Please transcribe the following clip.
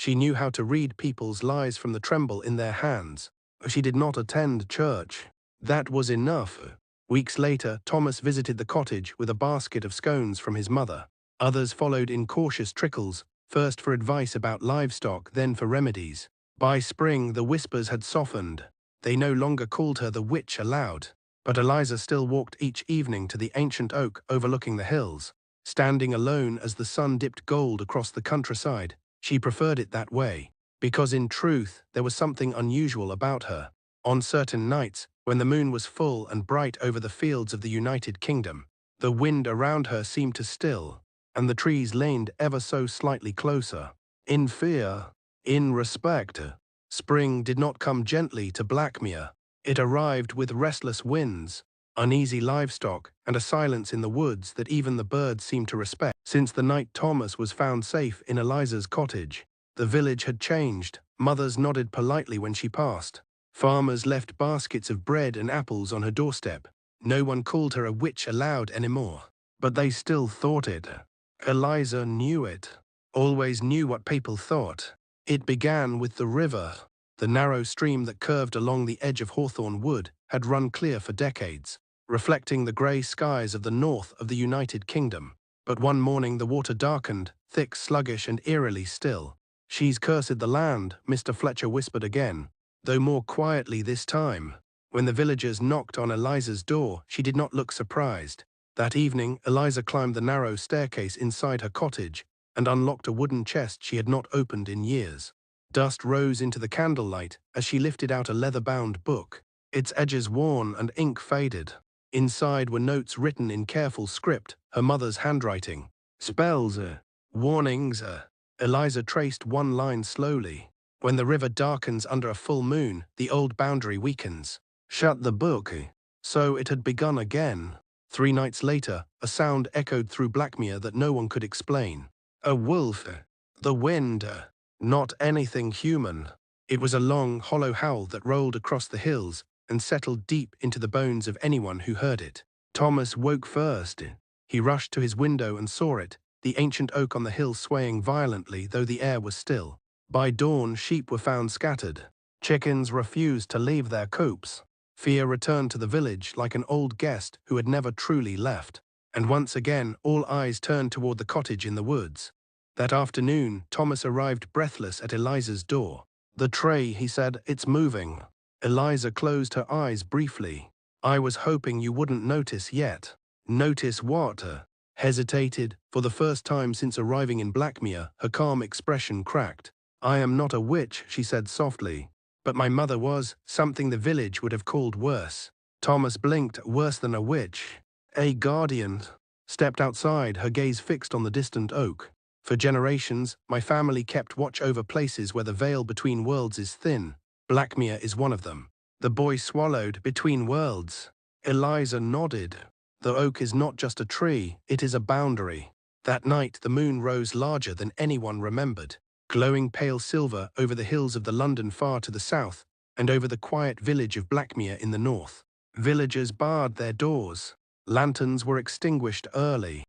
She knew how to read people's lives from the tremble in their hands. She did not attend church. That was enough. Weeks later, Thomas visited the cottage with a basket of scones from his mother. Others followed in cautious trickles, first for advice about livestock, then for remedies. By spring, the whispers had softened. They no longer called her the witch aloud. But Eliza still walked each evening to the ancient oak overlooking the hills. Standing alone as the sun dipped gold across the countryside, she preferred it that way, because in truth there was something unusual about her. On certain nights, when the moon was full and bright over the fields of the United Kingdom, the wind around her seemed to still, and the trees leaned ever so slightly closer. In fear, in respect, spring did not come gently to Blackmere. It arrived with restless winds, uneasy livestock, and a silence in the woods that even the birds seemed to respect. Since the night Thomas was found safe in Eliza's cottage, the village had changed. Mothers nodded politely when she passed. Farmers left baskets of bread and apples on her doorstep. No one called her a witch aloud anymore, but they still thought it. Eliza knew it, always knew what people thought. It began with the river. The narrow stream that curved along the edge of Hawthorne Wood had run clear for decades, reflecting the grey skies of the north of the United Kingdom. But one morning the water darkened, thick, sluggish, and eerily still. "She's cursed the land," Mr. Fletcher whispered again, though more quietly this time. When the villagers knocked on Eliza's door, she did not look surprised. That evening, Eliza climbed the narrow staircase inside her cottage and unlocked a wooden chest she had not opened in years. Dust rose into the candlelight as she lifted out a leather-bound book, its edges worn and ink faded. Inside were notes written in careful script, her mother's handwriting. Spells, warnings. Eliza traced one line slowly. When the river darkens under a full moon, the old boundary weakens. Shut the book. So it had begun again. 3 nights later, a sound echoed through Blackmere that no one could explain. A wolf. The wind. Not anything human. It was a long, hollow howl that rolled across the hills and settled deep into the bones of anyone who heard it. Thomas woke first. He rushed to his window and saw it, the ancient oak on the hill swaying violently though the air was still. By dawn, sheep were found scattered. Chickens refused to leave their coops. Fear returned to the village like an old guest who had never truly left. And once again, all eyes turned toward the cottage in the woods. That afternoon, Thomas arrived breathless at Eliza's door. "The tray," he said, "it's moving." Eliza closed her eyes briefly. "I was hoping you wouldn't notice yet." "Notice what?" Hesitated. For the first time since arriving in Blackmere, her calm expression cracked. "I am not a witch," she said softly. "But my mother was, something the village would have called worse." Thomas blinked. "Worse than a witch?" "A guardian." Stepped outside, her gaze fixed on the distant oak. "For generations, my family kept watch over places where the veil between worlds is thin. Blackmere is one of them." The boy swallowed. "Between worlds?" Eliza nodded. "The oak is not just a tree, it is a boundary." That night the moon rose larger than anyone remembered, glowing pale silver over the hills of the London far to the south and over the quiet village of Blackmere in the north. Villagers barred their doors. Lanterns were extinguished early.